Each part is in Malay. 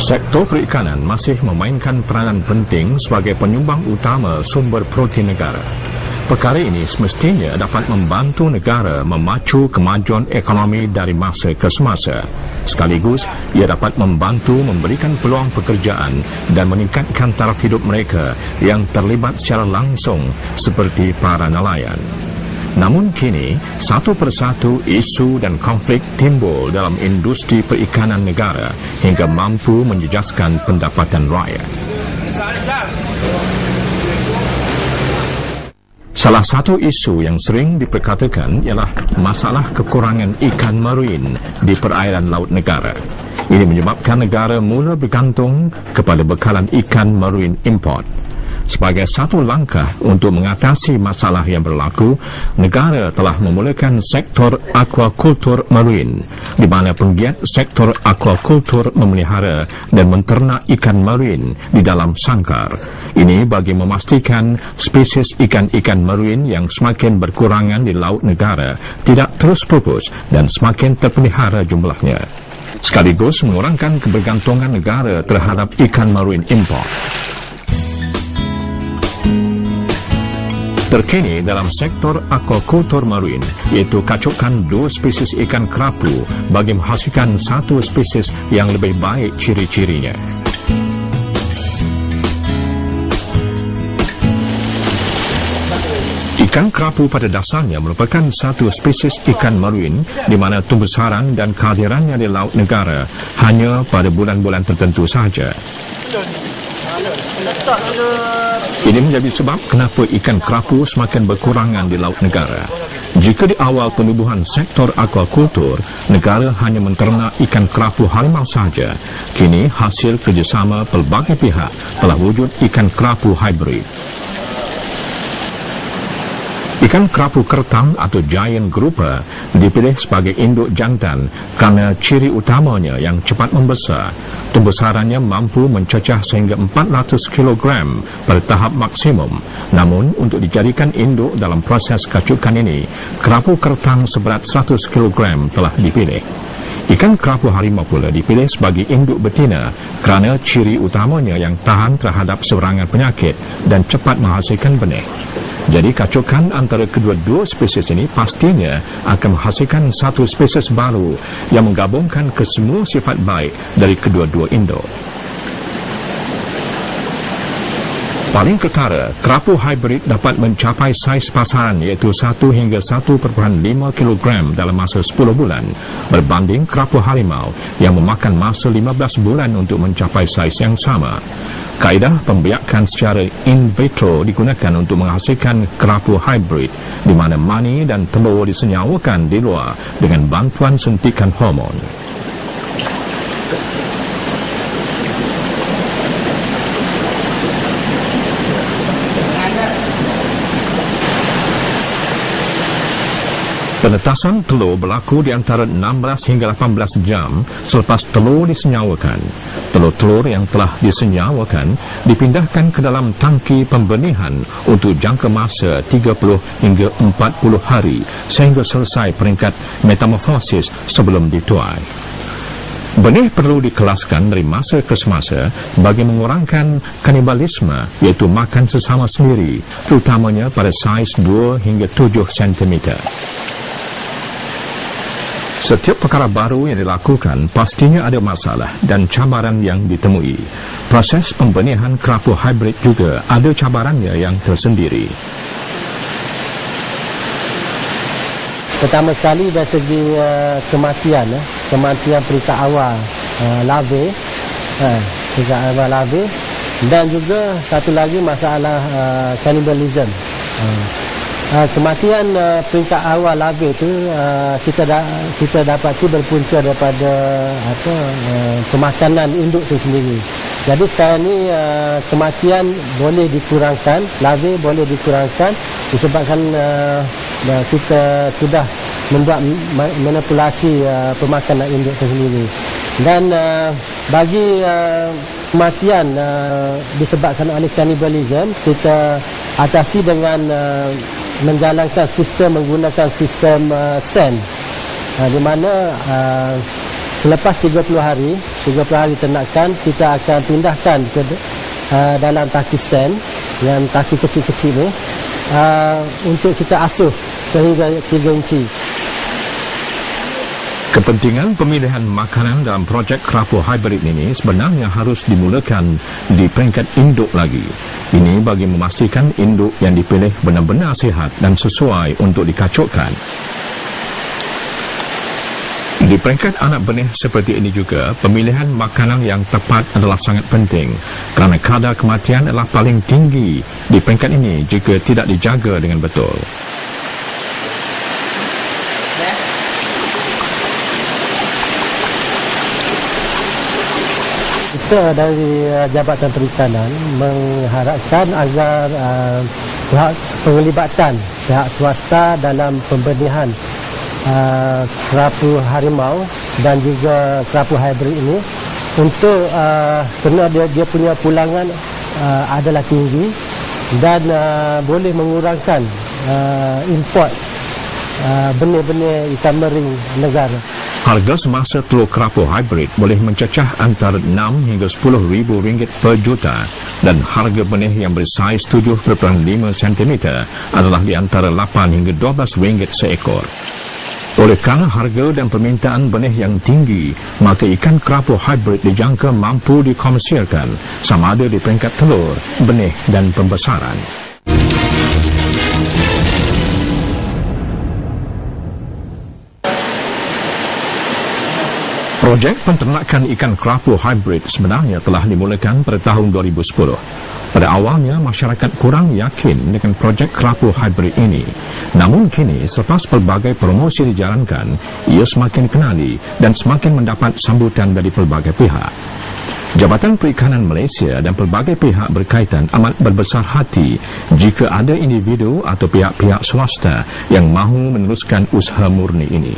Sektor perikanan masih memainkan peranan penting sebagai penyumbang utama sumber protein negara. Perkara ini semestinya dapat membantu negara memacu kemajuan ekonomi dari masa ke semasa. Sekaligus, ia dapat membantu memberikan peluang pekerjaan dan meningkatkan taraf hidup mereka yang terlibat secara langsung seperti para nelayan. Namun kini, satu persatu isu dan konflik timbul dalam industri perikanan negara hingga mampu menjejaskan pendapatan rakyat. Salah satu isu yang sering diperkatakan ialah masalah kekurangan ikan marin di perairan laut negara. Ini menyebabkan negara mula bergantung kepada bekalan ikan marin import. Sebagai satu langkah untuk mengatasi masalah yang berlaku, negara telah memulakan sektor aquakultur marin, di mana penggiat sektor aquakultur memelihara dan menternak ikan marin di dalam sangkar. Ini bagi memastikan spesies ikan-ikan marin yang semakin berkurangan di laut negara tidak terus pupus dan semakin terpelihara jumlahnya, sekaligus mengurangkan kebergantungan negara terhadap ikan marin import. Terkini dalam sektor aquakultur marin, iaitu kacukan 2 spesies ikan kerapu bagi menghasilkan 1 spesies yang lebih baik ciri-cirinya. Ikan kerapu pada dasarnya merupakan satu spesies ikan marin di mana tumbesaran dan kehadirannya di laut negara hanya pada bulan-bulan tertentu sahaja. Ini menjadi sebab kenapa ikan kerapu semakin berkurangan di laut negara. Jika di awal penubuhan sektor aquakultur, negara hanya menternak ikan kerapu harimau sahaja, kini hasil kerjasama pelbagai pihak telah wujud ikan kerapu hybrid. Ikan kerapu kertang atau giant grouper dipilih sebagai induk jantan kerana ciri utamanya yang cepat membesar. Tumbesarannya mampu mencecah sehingga 400 kg pada tahap maksimum. Namun, untuk dijadikan induk dalam proses kacukan ini, kerapu kertang seberat 100 kg telah dipilih. Ikan kerapu harimau pula dipilih sebagai induk betina kerana ciri utamanya yang tahan terhadap serangan penyakit dan cepat menghasilkan benih. Jadi kacukan antara kedua-dua spesies ini pastinya akan menghasilkan satu spesies baru yang menggabungkan kesemua sifat baik dari kedua-dua induk. Paling ketara, kerapu hybrid dapat mencapai saiz pasaran iaitu 1 hingga 1.5 kg dalam masa 10 bulan berbanding kerapu harimau yang memakan masa 15 bulan untuk mencapai saiz yang sama. Kaedah pembiakan secara in vitro digunakan untuk menghasilkan kerapu hybrid di mana mani dan telur disenyawakan di luar dengan bantuan suntikan hormon. Penetasan telur berlaku di antara 16 hingga 18 jam selepas telur disenyawakan. Telur-telur yang telah disenyawakan dipindahkan ke dalam tangki pembenihan untuk jangka masa 30 hingga 40 hari sehingga selesai peringkat metamorfosis sebelum dituai. Benih perlu dikelaskan dari masa ke semasa bagi mengurangkan kanibalisme, iaitu makan sesama sendiri, terutamanya pada saiz 2 hingga 7 cm. Setiap perkara baru yang dilakukan pastinya ada masalah dan cabaran yang ditemui. Proses pembenihan kerapu hybrid juga ada cabarannya yang tersendiri. Pertama sekali dari segi kematian peringkat awal larvae, peringkat awal larvae, dan juga satu lagi masalah cannibalism. Kematian peringkat awal larvae itu kita dapati berpunca daripada pemakanan induk itu sendiri. Jadi sekarang ni kematian boleh dikurangkan, larvae boleh dikurangkan disebabkan kita sudah membuat manipulasi pemakanan induk itu sendiri. Dan bagi kematian disebabkan oleh cannibalism, kita atasi dengan menggunakan sistem SEN, di mana Selepas 30 hari ternakan, kita akan pindahkan ke dalam tangki sen, yang tangki kecil-kecil ni, untuk kita asuh sehingga 3 inci. Kepentingan pemilihan makanan dalam projek kerapu hybrid ini sebenarnya harus dimulakan di peringkat induk lagi. Ini bagi memastikan induk yang dipilih benar-benar sihat dan sesuai untuk dikacukkan. Di peringkat anak benih seperti ini juga, pemilihan makanan yang tepat adalah sangat penting kerana kadar kematian adalah paling tinggi di peringkat ini jika tidak dijaga dengan betul. Kita dari Jabatan Perikanan mengharapkan agar penglibatan pihak swasta dalam pembenihan kerapu harimau dan juga kerapu hybrid ini, untuk kerana dia punya pulangan adalah tinggi dan boleh mengurangkan import benih-benih ikan mering negara. Harga semasa telur kerapu hybrid boleh mencecah antara 6 hingga 10 ribu ringgit per juta dan harga benih yang bersaiz 7.5 cm adalah di antara 8 hingga 12 ringgit seekor. Oleh kerana harga dan permintaan benih yang tinggi, maka ikan kerapu hybrid dijangka mampu dikomersialkan sama ada di peringkat telur, benih dan pembesaran. Projek penternakan ikan kerapu hybrid sebenarnya telah dimulakan pada tahun 2010. Pada awalnya, masyarakat kurang yakin dengan projek kerapu hybrid ini. Namun kini, selepas pelbagai promosi dijalankan, ia semakin kenali dan semakin mendapat sambutan dari pelbagai pihak. Jabatan Perikanan Malaysia dan pelbagai pihak berkaitan amat berbesar hati jika ada individu atau pihak-pihak swasta yang mahu meneruskan usaha murni ini.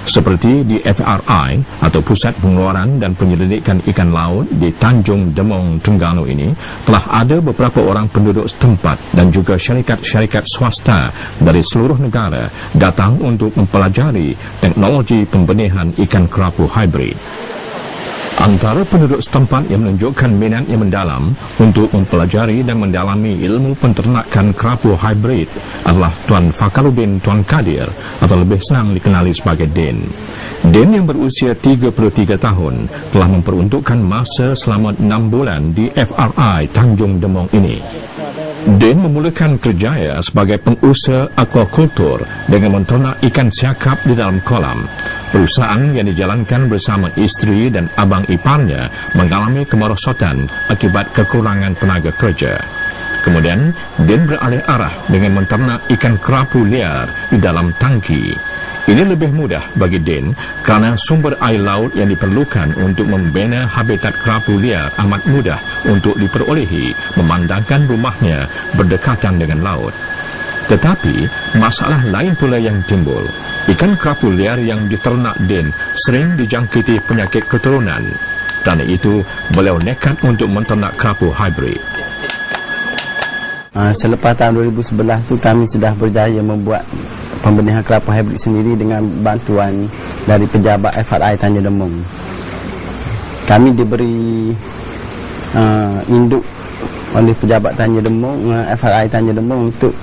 Seperti di FRI atau Pusat Pengeluaran dan Penyelidikan Ikan Laut di Tanjung Demong, Terengganu ini, telah ada beberapa orang penduduk setempat dan juga syarikat-syarikat swasta dari seluruh negara datang untuk mempelajari teknologi pembenihan ikan kerapu hybrid. Antara penduduk setempat yang menunjukkan minat yang mendalam untuk mempelajari dan mendalami ilmu penternakan kerapu hybrid adalah Tuan Fakaruddin Tuan Kadir atau lebih senang dikenali sebagai Din. Din yang berusia 33 tahun telah memperuntukkan masa selama 6 bulan di FRI Tanjung Demong ini. Din memulakan kerjaya sebagai pengusaha aquakultur dengan menternak ikan siakap di dalam kolam. Perusahaan yang dijalankan bersama isteri dan abang iparnya mengalami kemerosotan akibat kekurangan tenaga kerja. Kemudian, Din beralih arah dengan menternak ikan kerapu liar di dalam tangki. Ini lebih mudah bagi Din kerana sumber air laut yang diperlukan untuk membina habitat kerapu liar amat mudah untuk diperolehi memandangkan rumahnya berdekatan dengan laut. Tetapi, masalah lain pula yang timbul. Ikan kerapu liar yang diternak Din sering dijangkiti penyakit keturunan. Kerana itu, beliau nekat untuk menternak kerapu hybrid. Selepas tahun 2011 tu kami sudah berjaya membuat pembenihan kerapu hybrid sendiri dengan bantuan dari pejabat FRI Tanjung Demong. Kami diberi induk oleh pejabat Tanjung Demong, FRI Tanjung Demong untuk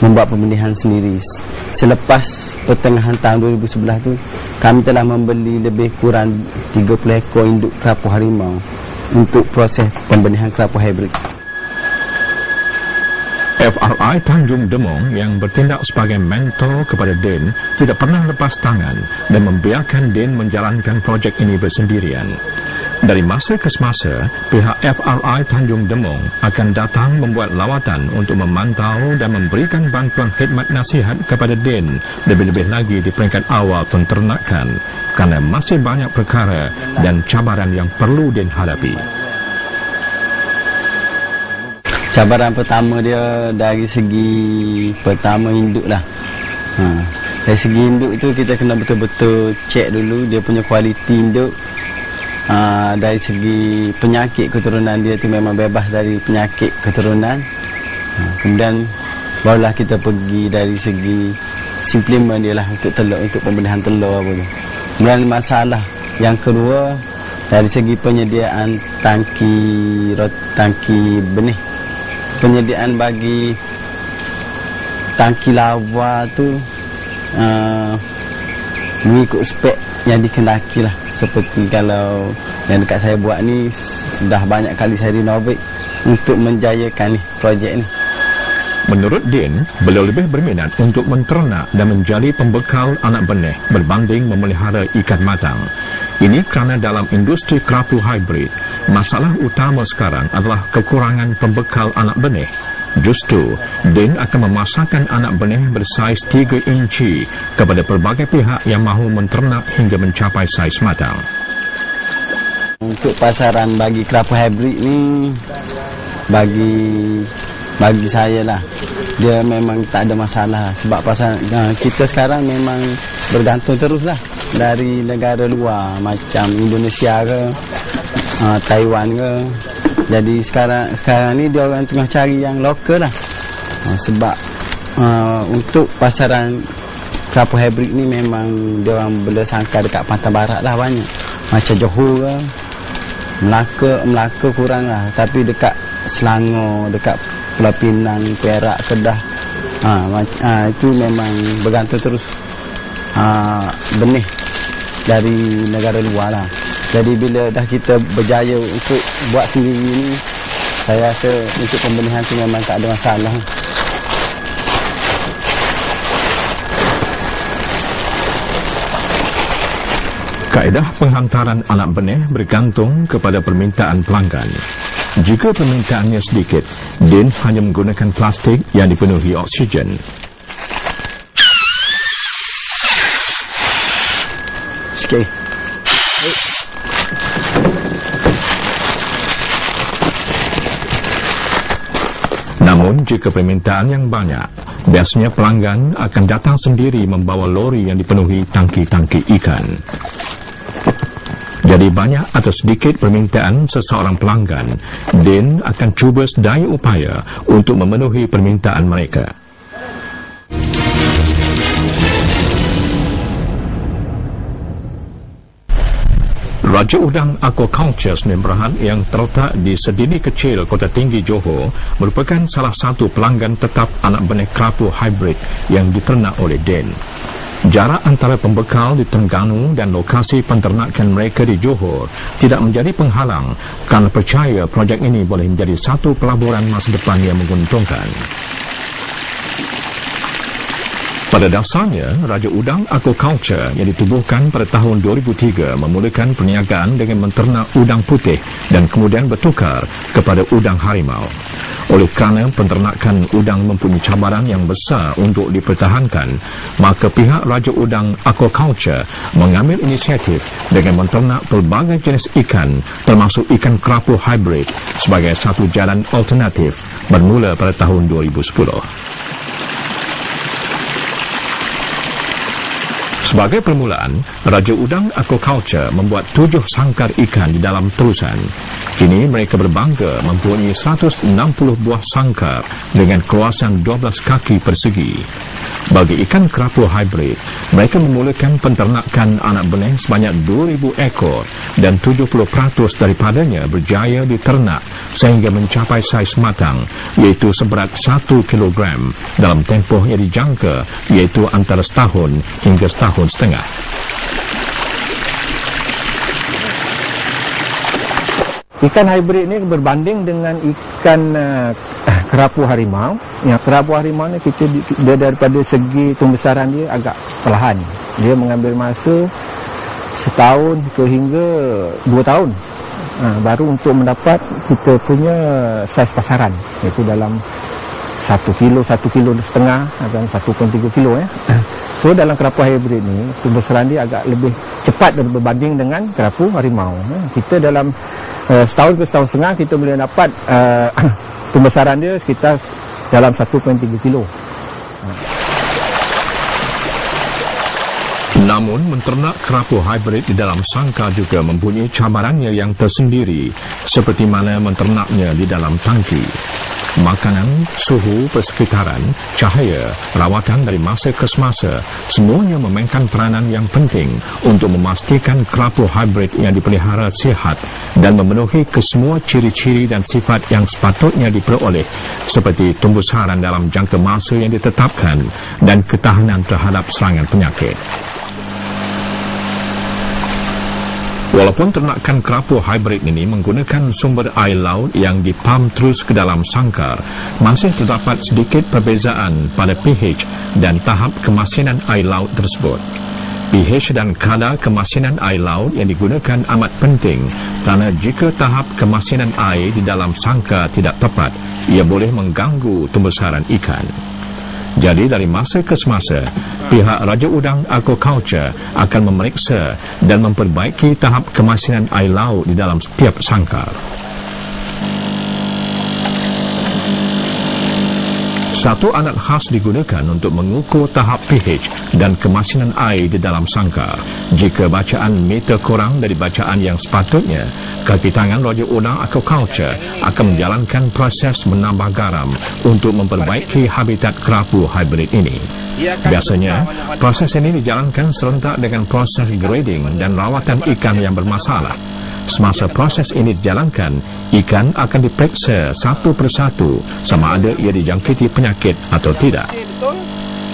membuat pembenihan sendiri. Selepas pertengahan tahun 2011 tu kami telah membeli lebih kurang 30 ekor induk kerapu harimau untuk proses pembenihan kerapu hybrid. FRI Tanjung Demong yang bertindak sebagai mentor kepada Din tidak pernah lepas tangan dan membiarkan Din menjalankan projek ini bersendirian. Dari masa ke semasa, pihak FRI Tanjung Demong akan datang membuat lawatan untuk memantau dan memberikan bantuan khidmat nasihat kepada Din, lebih-lebih lagi di peringkat awal penternakan, kerana masih banyak perkara dan cabaran yang perlu Din hadapi. Cabaran pertama dia dari segi pertama induk lah. Dari segi induk tu kita kena betul-betul cek dulu dia punya kualiti induk. Dari segi penyakit keturunan dia tu memang bebas dari penyakit keturunan. Kemudian barulah kita pergi dari segi suplemen dia lah untuk telur, untuk pembenihan telur apa tu. mengalami masalah. Yang kedua, dari segi penyediaan tangki benih, penyediaan bagi tangki lava tu mengikut spek yang dikendaki lah. Seperti kalau yang dekat saya buat ni, sudah banyak kali saya renovate untuk menjayakan ni projek ni. Menurut Din, beliau lebih berminat untuk menternak dan menjadi pembekal anak benih berbanding memelihara ikan matang. Ini kerana dalam industri kerapu hybrid, masalah utama sekarang adalah kekurangan pembekal anak benih. Justru, Din akan memasarkan anak benih bersaiz 3 inci kepada pelbagai pihak yang mahu menternak hingga mencapai saiz matang. Untuk pasaran bagi kerapu hybrid ni, bagi saya lah, dia memang tak ada masalah. Sebab pasal kita sekarang memang bergantung terus lah dari negara luar macam Indonesia ke, Taiwan ke. Jadi sekarang ni dia orang tengah cari yang lokal lah. Sebab untuk pasaran kerapu hybrid ni memang dia orang bersangka dekat Pantai Barat lah banyak. Macam Johor ke, Melaka kurang lah. Tapi dekat Selangor, dekat Pulau Pinang, Perak, Kedah, itu memang bergantung terus benih dari negara luar lah. Jadi bila dah kita berjaya untuk buat sendiri ni, saya rasa untuk pembenihan tu memang tak ada masalah. Kaedah penghantaran anak benih bergantung kepada permintaan pelanggan. Jika permintaannya sedikit, Din hanya menggunakan plastik yang dipenuhi oksigen. Sikit. Namun, jika permintaan yang banyak, biasanya pelanggan akan datang sendiri membawa lori yang dipenuhi tangki-tangki ikan. Jadi banyak atau sedikit permintaan seseorang pelanggan, Din akan cuba sedaya upaya untuk memenuhi permintaan mereka. Raja Udang Aquaculture Senin Berhad yang terletak di Sedini Kecil, Kota Tinggi, Johor, merupakan salah satu pelanggan tetap anak benih kerapu hybrid yang diternak oleh Din. Jarak antara pembekal di Terengganu dan lokasi penternakan mereka di Johor tidak menjadi penghalang kerana percaya projek ini boleh menjadi satu pelaburan masa depan yang menguntungkan. Pada dasarnya, Raja Udang Aquaculture yang ditubuhkan pada tahun 2003 memulakan perniagaan dengan menternak udang putih dan kemudian bertukar kepada udang harimau. Oleh kerana penternakan udang mempunyai cabaran yang besar untuk dipertahankan, maka pihak Raja Udang Aquaculture mengambil inisiatif dengan menternak pelbagai jenis ikan termasuk ikan kerapu hybrid sebagai satu jalan alternatif bermula pada tahun 2010. Sebagai permulaan, Raja Udang Aquaculture membuat 7 sangkar ikan di dalam terusan. Kini mereka berbangga mempunyai 160 buah sangkar dengan keluasan 12 kaki persegi. Bagi ikan kerapu hybrid, mereka memulakan penternakan anak benih sebanyak 2,000 ekor dan 70% daripadanya berjaya diternak sehingga mencapai saiz matang, iaitu seberat 1 kilogram dalam tempoh yang dijangka, iaitu antara setahun hingga setahun setengah. Ikan hybrid ni berbanding dengan ikan kerapu harimau. Yang kerapu harimau ni dia daripada segi pembesaran dia agak perlahan. Dia mengambil masa setahun hingga 2 tahun baru untuk mendapat kita punya saiz pasaran, iaitu dalam 1 kilo, 1,5 kilo dan 1,3 kilo ya. So dalam kerapu hybrid ni pembesaran dia agak lebih cepat berbanding dengan kerapu harimau. Kita dalam setahun ke setahun setengah kita boleh dapat pembesaran dia sekitar dalam 1,3 kilo. Namun, menternak kerapu hybrid di dalam sangkar juga mempunyai cabarannya yang tersendiri, seperti mana menternaknya di dalam tangki. makanan, suhu persekitaran, cahaya, rawatan dari masa ke semasa, semuanya memainkan peranan yang penting untuk memastikan kerapu hybrid yang dipelihara sihat dan memenuhi kesemua ciri-ciri dan sifat yang sepatutnya diperoleh seperti tumbuh saran dalam jangka masa yang ditetapkan dan ketahanan terhadap serangan penyakit. Walaupun ternakan kerapu hybrid ini menggunakan sumber air laut yang dipam terus ke dalam sangkar, masih terdapat sedikit perbezaan pada pH dan tahap kemasinan air laut tersebut. pH dan kadar kemasinan air laut yang digunakan amat penting kerana jika tahap kemasinan air di dalam sangkar tidak tepat, ia boleh mengganggu tumbusaran ikan. Jadi dari masa ke semasa, pihak Raja Udang Aquaculture akan memeriksa dan memperbaiki tahap kemasinan air laut di dalam setiap sangkar. Satu alat khas digunakan untuk mengukur tahap pH dan kemasinan air di dalam sangkar. Jika bacaan meter kurang dari bacaan yang sepatutnya, kaki tangan Raja Udang Aquaculture akan menjalankan proses menambah garam untuk memperbaiki habitat kerapu hybrid ini. Biasanya, proses ini dijalankan serentak dengan proses grading dan rawatan ikan yang bermasalah. Semasa proses ini dijalankan, ikan akan diperiksa satu persatu sama ada ia dijangkiti penyakit atau tidak.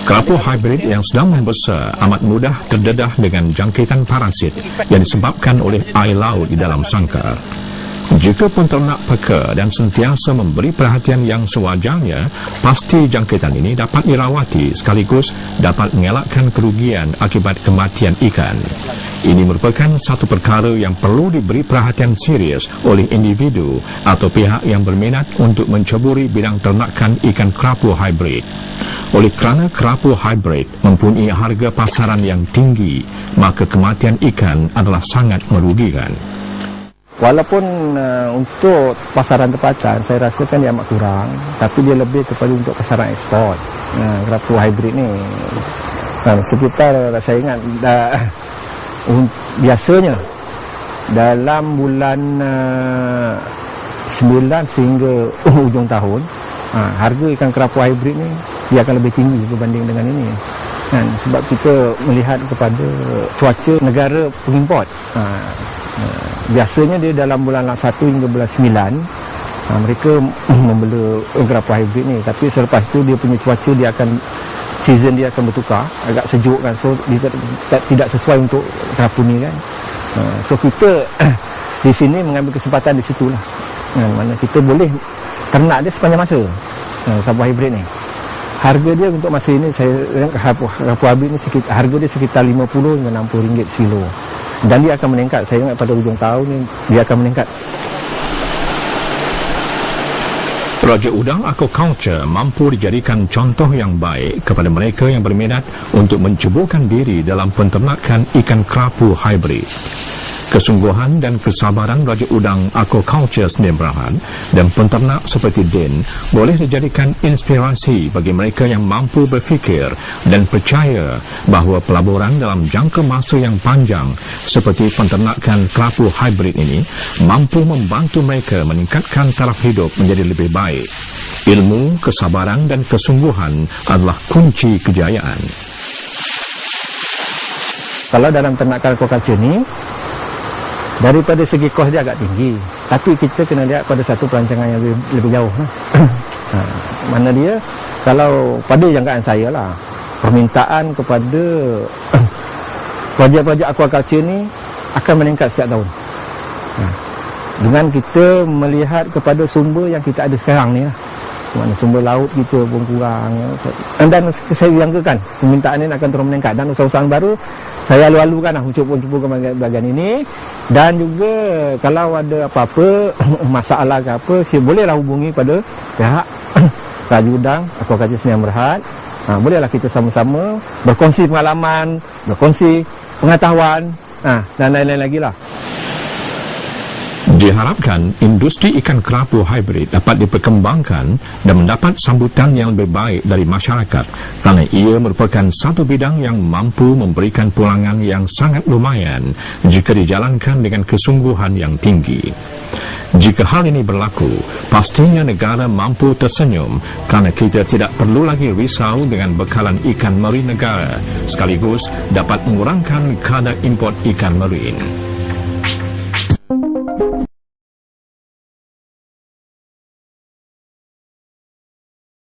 Kerapu hybrid yang sedang membesar amat mudah terdedah dengan jangkitan parasit yang disebabkan oleh air laut di dalam sangkar. Jika penternak peka dan sentiasa memberi perhatian yang sewajarnya, pasti jangkitan ini dapat dirawati sekaligus dapat mengelakkan kerugian akibat kematian ikan. Ini merupakan satu perkara yang perlu diberi perhatian serius oleh individu atau pihak yang berminat untuk menceburi bidang ternakan ikan kerapu hybrid. Oleh kerana kerapu hybrid mempunyai harga pasaran yang tinggi, maka kematian ikan adalah sangat merugikan. Walaupun untuk pasaran tempatan saya rasakan dia amat kurang, tapi dia lebih kepada untuk pasaran ekspor. Kerapu hybrid ni sekitar saya ingat biasanya dalam bulan 9 sehingga hujung tahun, harga ikan kerapu hybrid ni dia akan lebih tinggi berbanding dengan ini. Sebab kita melihat kepada cuaca negara pengimport. Biasanya dia dalam bulan 1 hingga bulan 9 mereka membela kerapu hybrid ni, tapi selepas itu dia punya cuaca dia akan season dia akan bertukar, agak sejuk kan, so dia tidak sesuai untuk kerapu ni kan. So kita di sini mengambil kesempatan di situlah, mana kita boleh ternak dia sepanjang masa. Kerapu hybrid ni harga dia untuk masa ini saya kerapu hybrid ni harga dia sekitar 50 hingga 60 ringgit sekilo. Dan dia akan meningkat. Saya ingat pada hujung tahun ni dia akan meningkat. Raja Udang Aquaculture mampu dijadikan contoh yang baik kepada mereka yang berminat untuk menceburkan diri dalam penternakan ikan kerapu hybrid. Kesungguhan dan kesabaran Raja Udang Aquaculture Sdn Bhd dan penternak seperti Din boleh dijadikan inspirasi bagi mereka yang mampu berfikir dan percaya bahawa pelaburan dalam jangka masa yang panjang seperti penternakan kerapu hybrid ini mampu membantu mereka meningkatkan taraf hidup menjadi lebih baik. Ilmu, kesabaran dan kesungguhan adalah kunci kejayaan. Kalau dalam ternakan aquaculture ni, daripada segi kos dia agak tinggi, tapi kita kena lihat pada satu perancangan yang lebih jauh. Mana dia, kalau pada jangkaan saya lah, permintaan kepada projek-projek aquaculture ni akan meningkat setiap tahun. Dengan kita melihat kepada sumber yang kita ada sekarang ni lah, mana sumber laut kita pun kurang, dan saya jangkakan permintaan ini akan terus meningkat, dan usaha-usaha baru saya lalu-lalukan lah mencuba-cuba bahagian ini. Dan juga kalau ada apa-apa masalah ke apa, saya bolehlah hubungi pada pihak Raja Udang Aquaculture Sdn Bhd. Bolehlah kita sama-sama berkongsi pengalaman, berkongsi pengetahuan, dan lain-lain lagi lah. Diharapkan industri ikan kerapu hybrid dapat diperkembangkan dan mendapat sambutan yang lebih baik dari masyarakat kerana ia merupakan satu bidang yang mampu memberikan pulangan yang sangat lumayan jika dijalankan dengan kesungguhan yang tinggi. Jika hal ini berlaku, pastinya negara mampu tersenyum kerana kita tidak perlu lagi risau dengan bekalan ikan marin negara, sekaligus dapat mengurangkan kadar import ikan marin.